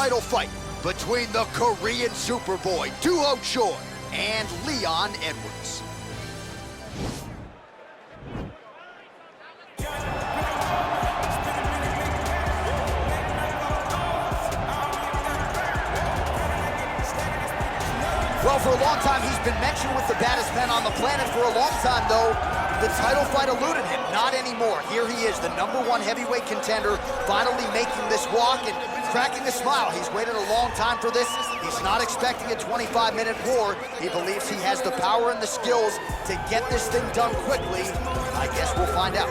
title fight between the Korean Superboy, Duho Choi, and Leon Edwards. Well, for a long time, he's been mentioned with the baddest men on the planet. For a long time, though, the title fight eluded him. Not anymore. Here he is, the #1 heavyweight contender, finally making this walk and cracking a smile. He's waited a long time for this. He's not expecting a 25-minute war. He believes he has the power and the skills to get this thing done quickly. I guess we'll find out.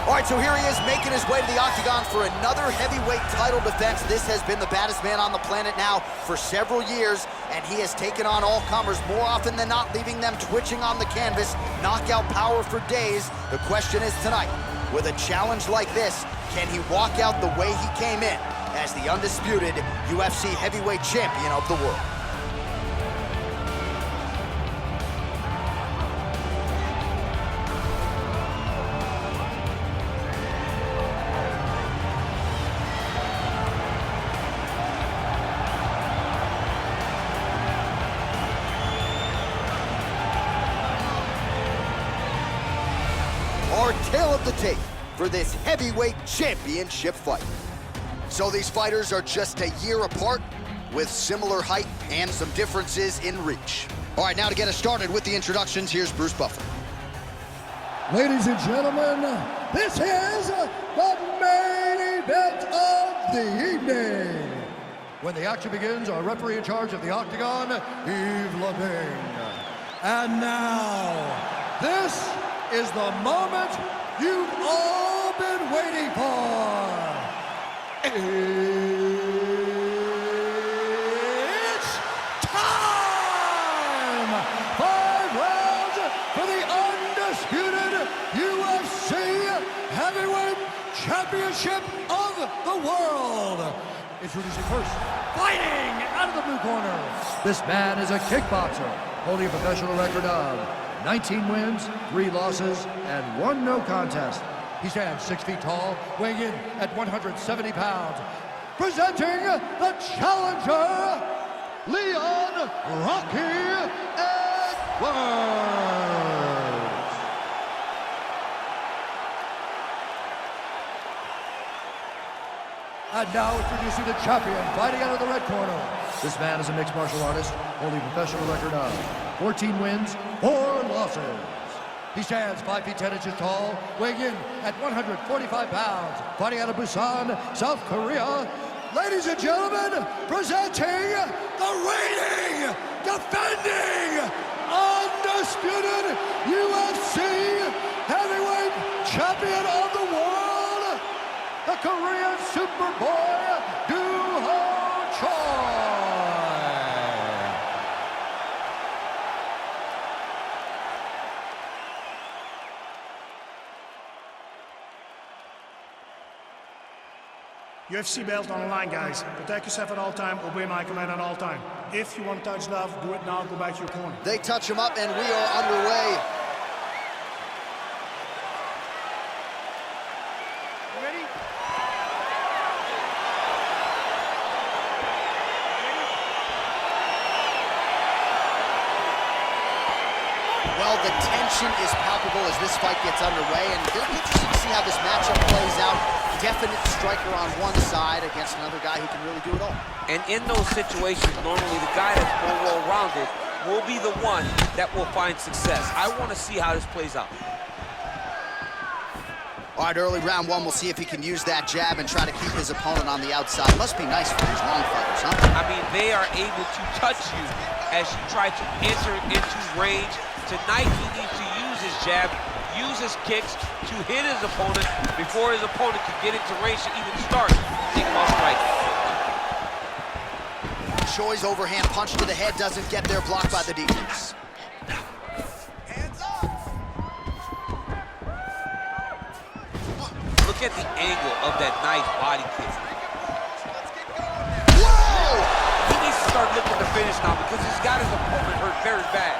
All right, so here he is making his way to the octagon for another heavyweight title defense. This has been the baddest man on the planet now for several years, and he has taken on all comers more often than not, leaving them twitching on the canvas, knockout power for days. The question is tonight, with a challenge like this, can he walk out the way he came in as the undisputed UFC heavyweight champion of the world? Our tale of the tape for this heavyweight championship fight. So these fighters are just a year apart with similar height and some differences in reach. All right, now to get us started with the introductions, here's Bruce Buffer. Ladies and gentlemen, this is the main event of the evening. When the action begins, our referee in charge of the octagon, Yves Levine. And now, this is the moment you've all been waiting for. It's time! 5 rounds for the undisputed UFC Heavyweight Championship of the world. Introducing first, fighting out of the blue corner. This man is a kickboxer, holding a professional record of 19 wins, 3 losses, and 1 no contest. He stands 6 feet tall, weighing in at 170 pounds. Presenting the challenger, Leon Rocky Edwards. And now introducing the champion, fighting out of the red corner. This man is a mixed martial artist, holding a professional record of 14 wins, 4 losses. He stands 5 feet 10 inches tall, weighing in at 145 pounds, fighting out of Busan, South Korea. Ladies and gentlemen, presenting the reigning, defending, undisputed UFC heavyweight champion of the world, the Korean Superboy, Duho Choi. UFC belt on the line, guys. Protect yourself at all time, obey my command at all time. If you want to touch love, do it now, go back to your corner. They touch him up and we are underway. Ready? Well, the tension is palpable as this fight gets underway, and it'll be interesting to see how this matchup plays out. Definite striker on one side against another guy who can really do it all. And in those situations, normally the guy that's more well-rounded will be the one that will find success. I want to see how this plays out. All right, early round 1, we'll see if he can use that jab and try to keep his opponent on the outside. Must be nice for these long fighters, huh? I mean, they are able to touch you as you try to enter into range. Tonight, he needs to use his jab, use his kicks to hit his opponent before his opponent can get into range to even start. Think about striking. Choi's overhand punch to the head doesn't get there, blocked by the defense. Look at the angle of that nice body kick. Whoa! He needs to start looking to finish now because he's got his opponent hurt very bad.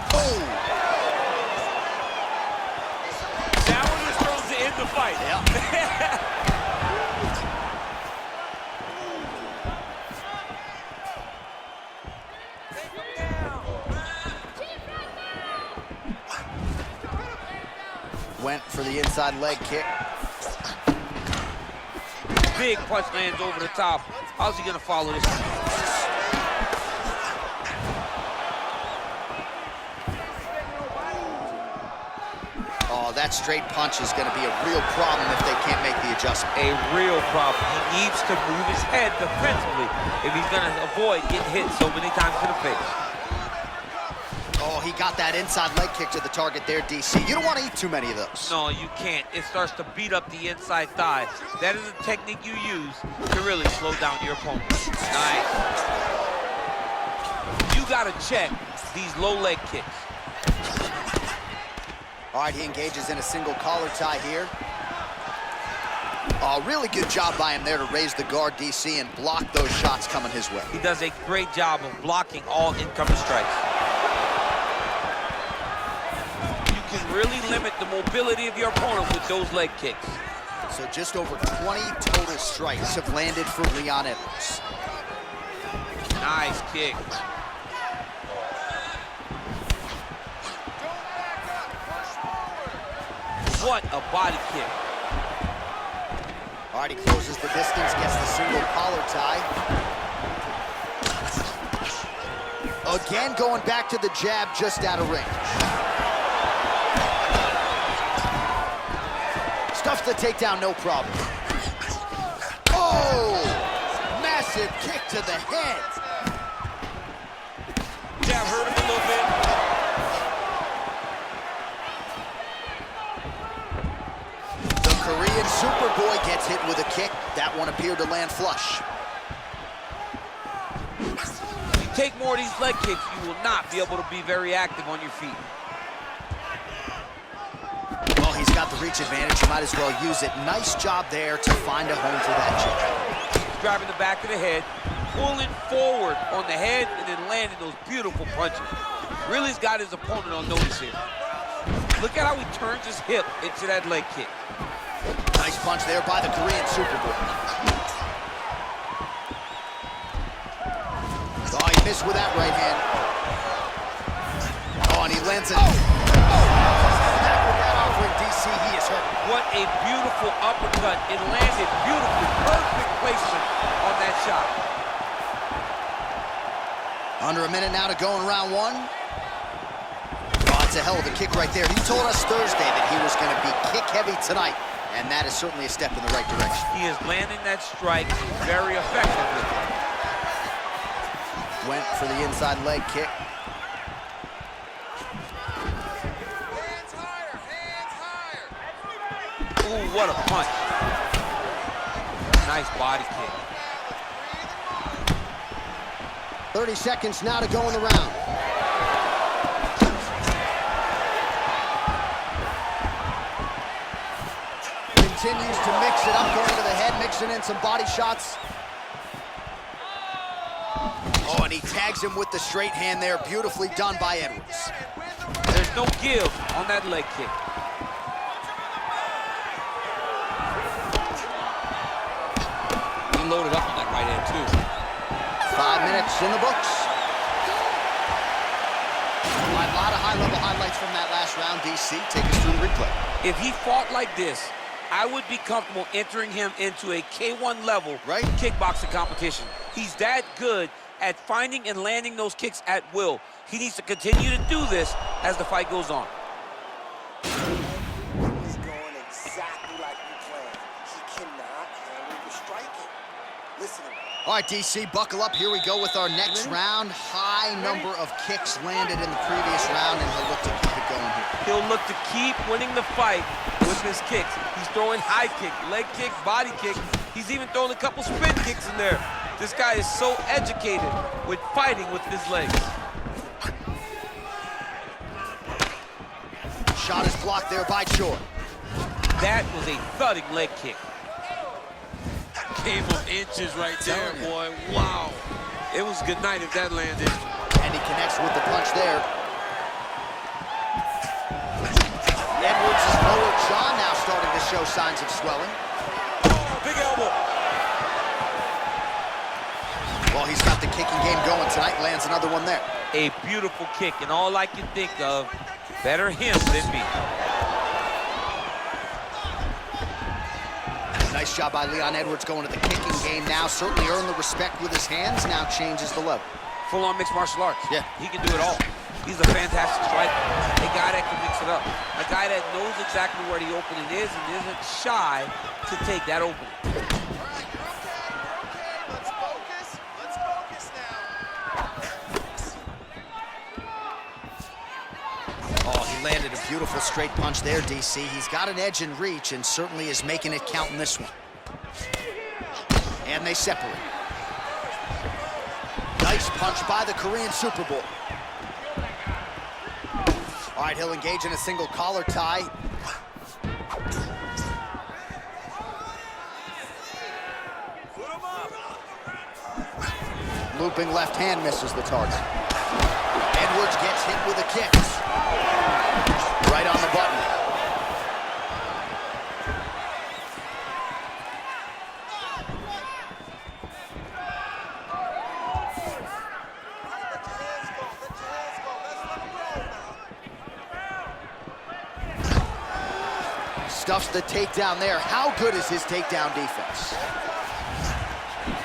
Oh! That one was thrown to end the fight. Yeah. Went for the inside leg kick. Big punch lands over the top. How's he gonna follow this? Oh, that straight punch is gonna be a real problem if they can't make the adjustment. A real problem. He needs to move his head defensively if he's gonna avoid getting hit so many times in the face. Oh, he got that inside leg kick to the target there, DC. You don't want to eat too many of those. No, you can't. It starts to beat up the inside thigh. That is a technique you use to really slow down your opponent. Nice. You gotta check these low leg kicks. All right, he engages in a single collar tie here. Oh, really good job by him there to raise the guard, DC, and block those shots coming his way. He does a great job of blocking all incoming strikes. Really limit the mobility of your opponent with those leg kicks. So just over 20 total strikes have landed for Leon Edwards. Nice kick. What a body kick. All right, he closes the distance, gets the single collar tie. Again, going back to the jab just out of range. Stuffs the takedown, no problem. Oh! Massive kick to the head. Jab hurt him a little bit. The Korean Superboy gets hit with a kick. That one appeared to land flush. If you take more of these leg kicks, you will not be able to be very active on your feet. He's got the reach advantage, you might as well use it. Nice job there to find a home for that jab. He's driving the back of the head, pulling forward on the head, and then landing those beautiful punches. Really's got his opponent on notice here. Look at how he turns his hip into that leg kick. Nice punch there by the Korean Superboy. Oh, he missed with that right hand. Oh, and he lands it. DC, he is hurt. What a beautiful uppercut. It landed beautifully. Perfect placement on that shot. Under a minute now to go in round one. Oh, it's a hell of a kick right there. He told us Thursday that he was going to be kick heavy tonight, and that is certainly a step in the right direction. He is landing that strike very effectively. Went for the inside leg kick. Ooh, what a punch. Nice body kick. 30 seconds now to go in the round. Continues to mix it up, going to the head, mixing in some body shots. Oh, and he tags him with the straight hand there. Beautifully done by Edwards. There's no give on that leg kick. Loaded up on that right hand, too. 5 minutes in the books. A lot of high-level highlights from that last round, DC. Take us through the replay. If he fought like this, I would be comfortable entering him into a K1 level kickboxing competition. He's that good at finding and landing those kicks at will. He needs to continue to do this as the fight goes on. He's going exactly like you planned. He cannot handle your striking. Listen to me. All right, DC, buckle up. Here we go with our next round. High number of kicks landed in the previous round, and he'll look to keep it going here. He'll look to keep winning the fight with his kicks. He's throwing high kick, leg kick, body kick. He's even throwing a couple spin kicks in there. This guy is so educated with fighting with his legs. Shot is blocked there by Choi. That was a thudding leg kick. Game of inches right there, boy. Wow. It was good night if that landed. And he connects with the punch there. Edwards' lower jaw now starting to show signs of swelling. Oh, big elbow. Well, he's got the kicking game going tonight. Lands another one there. A beautiful kick, and all I can think of, better him than me. Nice job by Leon Edwards going to the kicking game now. Certainly earned the respect with his hands. Now changes the level. Full-on mixed martial arts. Yeah. He can do it all. He's a fantastic striker. A guy that can mix it up. A guy that knows exactly where the opening is and isn't shy to take that opening. Let's focus. Let's focus now. Oh, he landed a beautiful straight punch there, DC. He's got an edge in reach and certainly is making it count in this one. And they separate. Nice punch by the Korean Super Bowl. All right, he'll engage in a single collar tie. Looping left hand misses the target. Edwards gets hit with a kick. Right on the button. Stuffs the takedown there. How good is his takedown defense?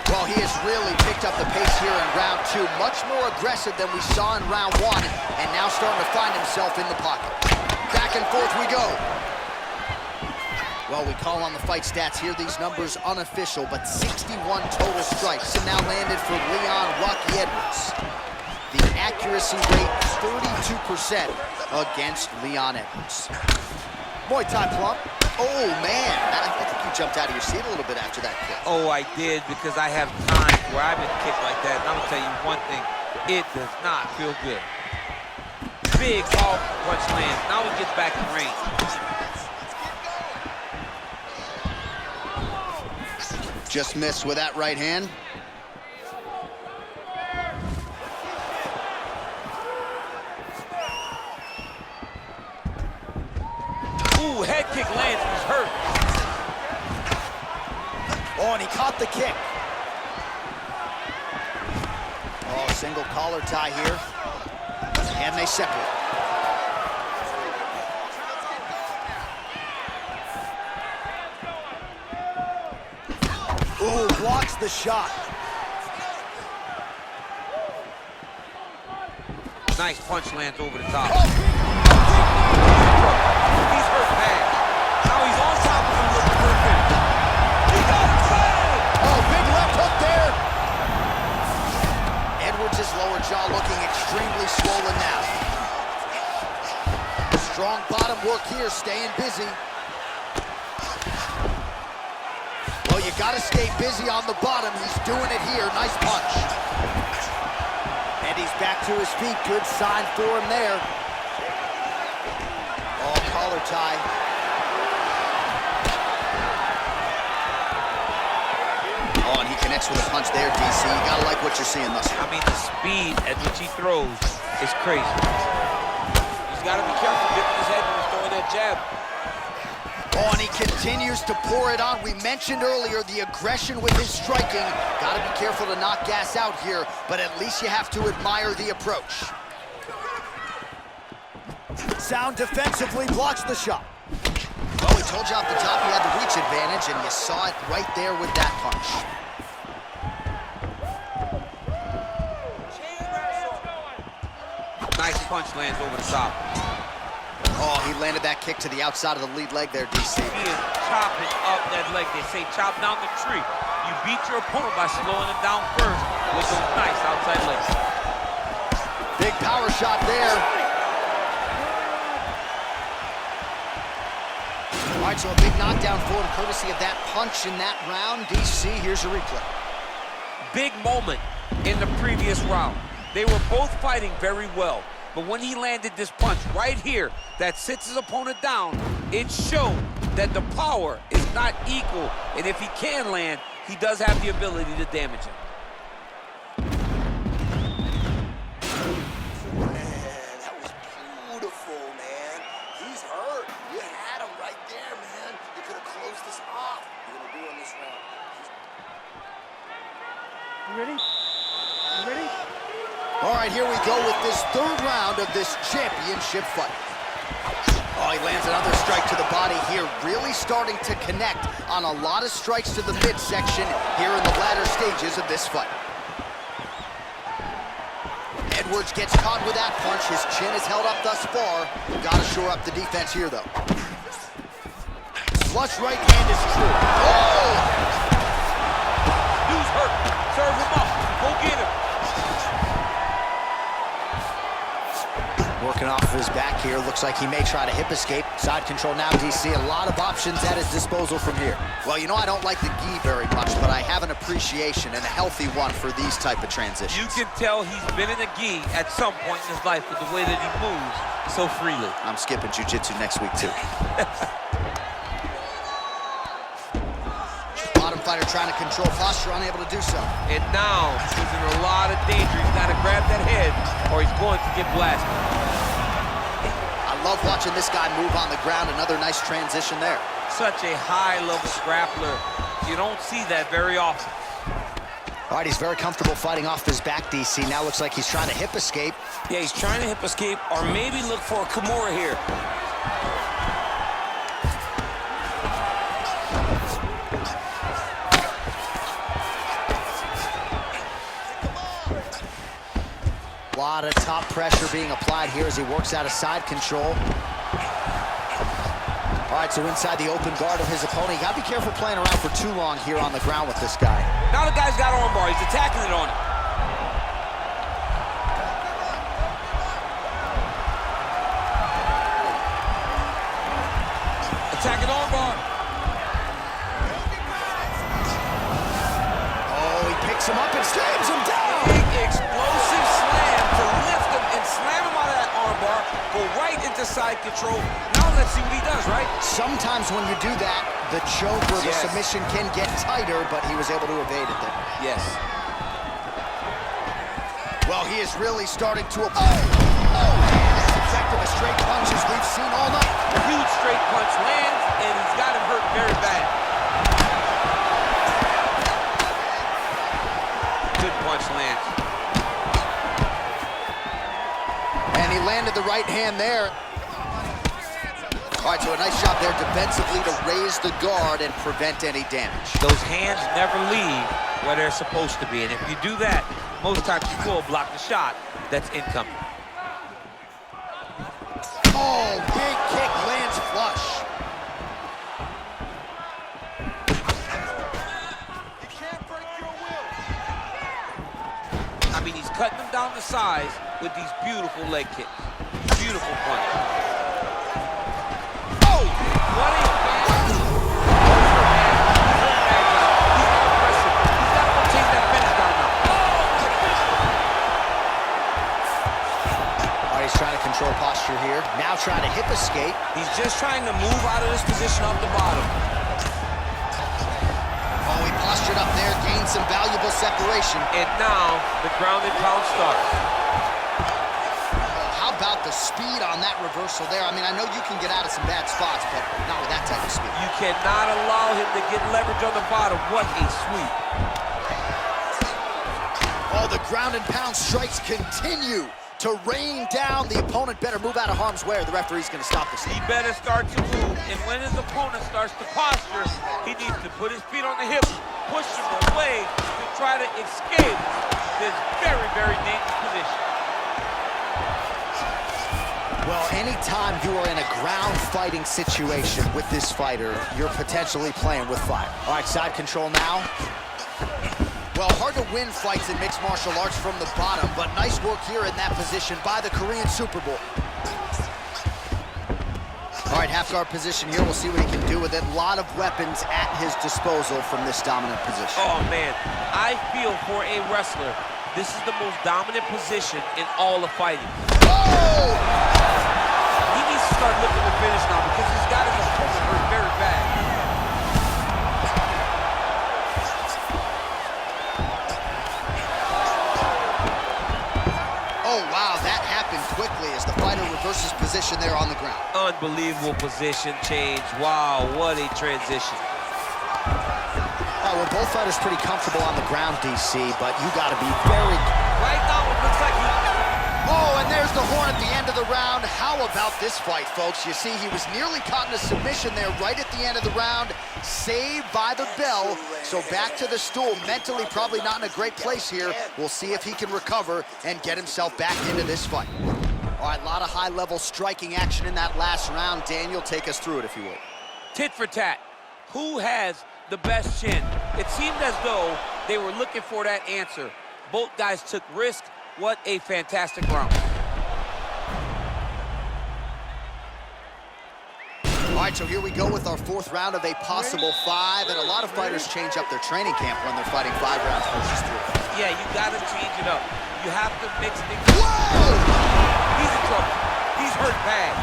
Well, he has really picked up the pace here in round two. Much more aggressive than we saw in round one, and now starting to find himself in the pocket. Back and forth we go. Well, we call on the fight stats here. These numbers unofficial, but 61 total strikes, and now landed for Leon Rocky Edwards. The accuracy rate, 32% against Leon Edwards. Muay Thai plump. Oh, man. I think you jumped out of your seat a little bit after that kick. Oh, I did, because I have times where I've been kicked like that. And I'm gonna tell you one thing, it does not feel good. Big off punch lands. Now he gets back in range. Just missed with that right hand. Ooh, head kick lands, he's hurt. Oh, and he caught the kick. Oh, single collar tie here. And they separate. Ooh, blocks the shot. Nice punch lands over the top. He's hurt bad. Now he's on top of him looking for a finish. He got it bad! Oh, big left hook there. Edwards' lower jaw looking extremely swollen now. Strong bottom work here, staying busy. Well, you gotta stay busy on the bottom. He's doing it here. Nice punch. And he's back to his feet. Good sign for him there. Oh, collar tie. Oh, and he connects with a punch there, DC. You gotta like what you're seeing thus far. I mean, the speed at which he throws is crazy. He's got to be careful dipping his head when he's throwing that jab. Oh, and he continues to pour it on. We mentioned earlier the aggression with his striking. Got to be careful to not gas out here, but at least you have to admire the approach. Sound defensively blocks the shot. Well, we told you off the top he had the reach advantage, and you saw it right there with that punch. Nice punch lands over the top. Oh, he landed that kick to the outside of the lead leg there, DC. He is chopping up that leg. They say chop down the tree. You beat your opponent by slowing him down first with those nice outside legs. Big power shot there. All right, so a big knockdown for him, courtesy of that punch in that round. DC, here's a replay. Big moment in the previous round. They were both fighting very well, but when he landed this punch right here that sits his opponent down, it showed that the power is not equal, and if he can land, he does have the ability to damage him. Man, that was beautiful, man. He's hurt. You had him right there, man. You could have closed this off. You're gonna do on this round. You ready? You ready? All right, here we go with this third round of this championship fight. Oh, he lands another strike to the body here, really starting to connect on a lot of strikes to the midsection here in the latter stages of this fight. Edwards gets caught with that punch. His chin is held up thus far. Gotta shore up the defense here, though. Flush right hand is true. Oh! Dude's hurt. Serve him up. Go get him. Working off of his back here. Looks like he may try to hip escape. Side control now, DC. A lot of options at his disposal from here. Well, you know, I don't like the gi very much, but I have an appreciation and a healthy one for these type of transitions. You can tell he's been in a gi at some point in his life with the way that he moves so freely. I'm skipping jiu-jitsu next week, too. Bottom fighter trying to control posture, unable to do so. And now he's in a lot of danger. He's got to grab that head or he's going to get blasted. I love watching this guy move on the ground. Another nice transition there. Such a high-level grappler. You don't see that very often. All right, he's very comfortable fighting off his back, DC. Now looks like he's trying to hip escape. Yeah, he's trying to hip escape or maybe look for a Kimura here. A lot of top pressure being applied here as he works out of side control. All right, so inside the open guard of his opponent. You gotta be careful playing around for too long here on the ground with this guy. Now the guy's got arm bar. He's attacking it on him. Attacking arm bar. Oh, he picks him up and slams him down. Big explosive slam to lift him and slam him out of that arm bar. Go right into side control. Now let's see what he does, right? Sometimes when you do that, the choke or the submission can get tighter, but he was able to evade it there. Yes. Well, he is really starting to... Oh! As effective a straight punch as we've seen all night. A huge straight punch lands, and he's got him hurt very bad. Good punch lands. And he landed the right hand there. All right, so a nice job there defensively to raise the guard and prevent any damage. Those hands never leave where they're supposed to be, and if you do that, most times you will block the shot that's incoming. Oh, big kick lands flush. You can't break your will. I mean, he's cutting them down to size with these beautiful leg kicks. Beautiful punch. Oh! What a Trying to control posture here. Now trying to hip escape. He's just trying to move out of this position off the bottom. Oh, he postured up there, gained some valuable separation. And now the ground and pound starts. Oh, how about the speed on that reversal there? I mean, I know you can get out of some bad spots, but not with that type of speed. You cannot allow him to get leverage on the bottom. What a sweep. Oh, the ground and pound strikes continue to rain down. The opponent better move out of harm's way or the referee's going to stop this. He better start to move, and when his opponent starts to posture, he needs to put his feet on the hips, push him away to try to escape this very, very dangerous position. Well, anytime you are in a ground fighting situation with this fighter, you're potentially playing with fire. All right, side control now. Well, hard to win fights in mixed martial arts from the bottom, but nice work here in that position by the Korean Super Bowl. All right, half guard position here. We'll see what he can do with it. A lot of weapons at his disposal from this dominant position. Oh, man. I feel for a wrestler, this is the most dominant position in all of fighting. Oh! He needs to start looking to finish now because he's got his opponent hurt very bad. Oh, wow, that happened quickly as the fighter reverses position there on the ground. Unbelievable position change. Wow, what a transition. Well, both fighters pretty comfortable on the ground, DC, but you got to be very... Right now, it looks like he... Oh, and there's the horn at the end of the round. How about this fight, folks? You see, he was nearly caught in a submission there right at the end of the round, saved by the bell. So back to the stool, mentally probably not in a great place here. We'll see if he can recover and get himself back into this fight. All right, a lot of high-level striking action in that last round. Daniel, take us through it, if you will. Tit for tat. Who has the best chin? It seemed as though they were looking for that answer. Both guys took risk. What a fantastic round. All right, so here we go with our fourth round of a possible 5, and a lot of fighters change up their training camp when they're fighting 5 rounds versus 3. Yeah, you gotta change it up. You have to mix things. Whoa! He's in trouble. He's hurt bad.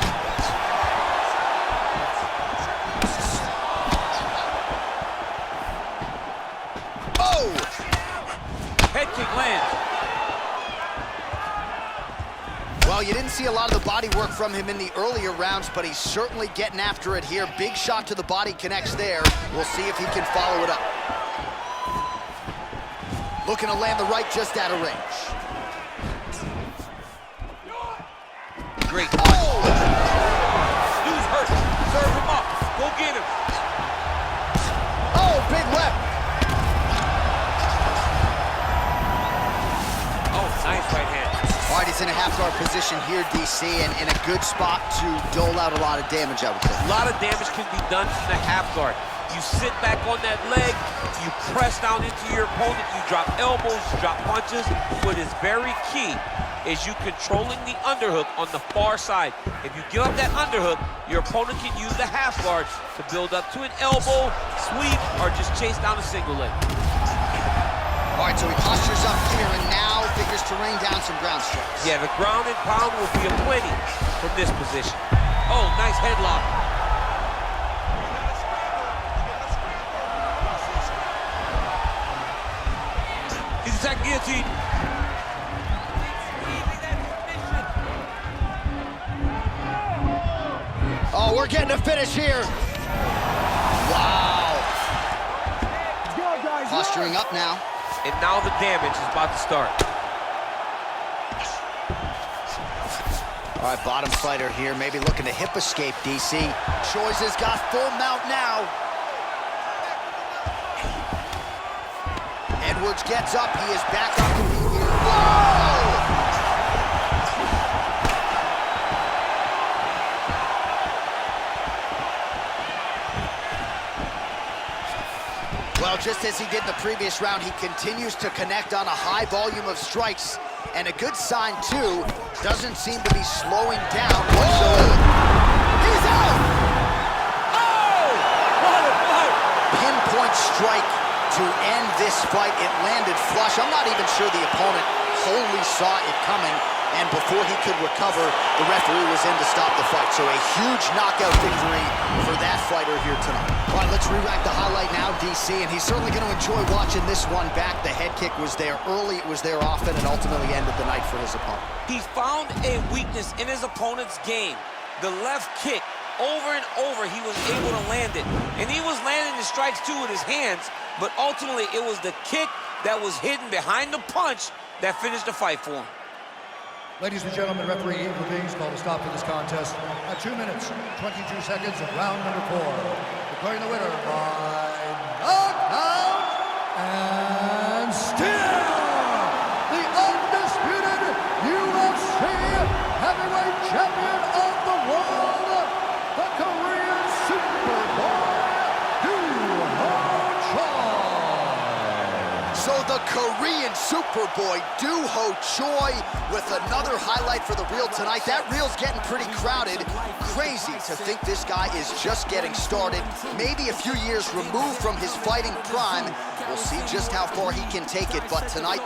Head kick lands. Well, you didn't see a lot of the body work from him in the earlier rounds, but he's certainly getting after it here. Big shot to the body connects there. We'll see if he can follow it up. Looking to land the right just out of range. Great. Oh! Dude's hurt. Serve him up. Go get him. Oh, big left. Nice right hand. All right, he's in a half-guard position here, DC, and in a good spot to dole out a lot of damage, I would think. A lot of damage can be done from the half guard. You sit back on that leg, you press down into your opponent, you drop elbows, you drop punches. What is very key is you controlling the underhook on the far side. If you give up that underhook, your opponent can use the half guard to build up to an elbow, sweep, or just chase down a single leg. All right, so he postures up here and now figures to rain down some ground strikes. Yeah, the ground and pound will be a plenty from this position. Oh, nice headlock. He's attacking guillotine. Oh, we're getting a finish here. Wow. Posturing up now. And now the damage is about to start. All right, bottom fighter here, maybe looking to hip escape, DC. Choice has got full mount now. Edwards gets up, he is back up to be here. Whoa! Well, just as he did in the previous round, he continues to connect on a high volume of strikes. And a good sign, too, doesn't seem to be slowing down whatsoever. He's out! Oh! What a fight! Pinpoint strike to end this fight. It landed flush. I'm not even sure the opponent wholly saw it coming. And before he could recover, the referee was in to stop the fight. So a huge knockout victory for that fighter here tonight. All right, let's re-rack the highlight now, DC, and he's certainly going to enjoy watching this one back. The head kick was there early, it was there often, and ultimately ended the night for his opponent. He found a weakness in his opponent's game. The left kick, over and over, he was able to land it. And he was landing the strikes, too, with his hands, but ultimately it was the kick that was hidden behind the punch that finished the fight for him. Ladies and gentlemen, referee Eagle Kings called a stop to this contest at 2 minutes, 22 seconds of round number 4. Declaring the winner by knockout and still the undisputed UFC heavyweight champion of the world, the Korean Superboy, Choi. So the Korean Superboy, Do-Ho Choi, with another highlight for the reel tonight. That reel's getting pretty crowded. Crazy to think this guy is just getting started. Maybe a few years removed from his fighting prime. We'll see just how far he can take it, but tonight,